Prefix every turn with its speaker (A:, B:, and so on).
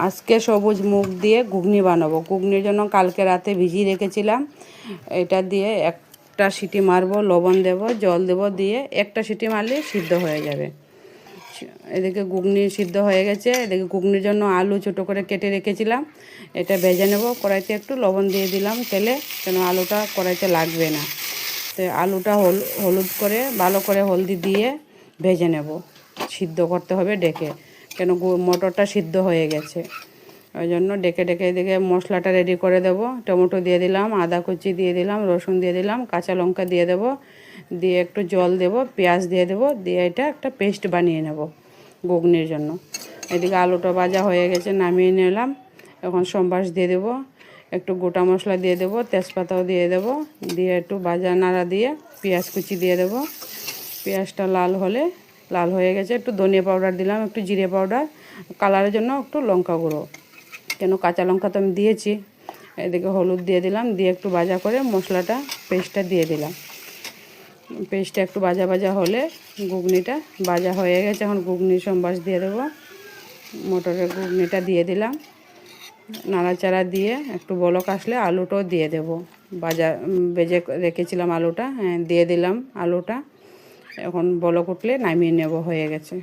A: আজকে সবুজ মুগ দিয়ে ঘুগনি বানাবো। ঘুগনির জন্য কালকে রাতে ভিজিয়ে রেখেছিলাম। এটা দিয়ে একটা সিটি মারবো, লবণ দেব, জল দেব, দিয়ে একটা সিটি মারলে সিদ্ধ হয়ে যাবে। এদিকে ঘুগনি সিদ্ধ হয়ে গেছে। এদিকে ঘুগনির জন্য আলু ছোটো করে কেটে রেখেছিলাম, এটা ভেজে নেব। কড়াইতে একটু লবণ দিয়ে দিলাম তেলে, কেন আলুটা কড়াইতে লাগবে না। তো আলুটা হলুদ করে ভালো করে হলদি দিয়ে ভেজে নেব। সিদ্ধ করতে হবে ডেকে, কেন মটরটা সিদ্ধ হয়ে গেছে। ওই জন্য ডেকে ডেকে এদিকে মশলাটা রেডি করে দেব। টমেটো দিয়ে দিলাম, আদা কুচি দিয়ে দিলাম, রসুন দিয়ে দিলাম, কাঁচা লঙ্কা দিয়ে দেব, দিয়ে একটু জল দেব, পেঁয়াজ দিয়ে দেব, দিয়ে এটা একটা পেস্ট বানিয়ে নেব ঘুগনির জন্য। এদিকে আলুটা ভাজা হয়ে গেছে, নামিয়ে নিলাম। এখন সম্বাস দিয়ে দেব, একটু গোটা মশলা দিয়ে দেব, তেজপাতাও দিয়ে দেব, দিয়ে একটু ভাজা নাড়া দিয়ে পেঁয়াজ কুচি দিয়ে দেব। পেঁয়াজটা লাল হয়ে গেছে, একটু ধনিয়া পাউডার দিলাম, একটু জিরে পাউডার, কালারের জন্য একটু লঙ্কা গুঁড়ো, কেন কাঁচা লঙ্কা তো আমি দিয়েছি। এদিকে হলুদ দিয়ে দিলাম, দিয়ে একটু ভাজা করে মশলাটা পেস্টটা দিয়ে দিলাম। পেস্টটা একটু ভাজা ভাজা হলে ঘুগনিটা ভাজা হয়ে গেছে। এখন ঘুগনির সম্বাস দিয়ে দেবো, মটরের ঘুগনিটা দিয়ে দিলাম, নাড়াচাড়া দিয়ে একটু বলক আসলে আলুটাও দিয়ে দেব। ভেজে রেখেছিলাম আলুটা, দিয়ে দিলাম আলুটা। এখন বলক উঠলে নামিয়ে নেব, হয়ে গেছে।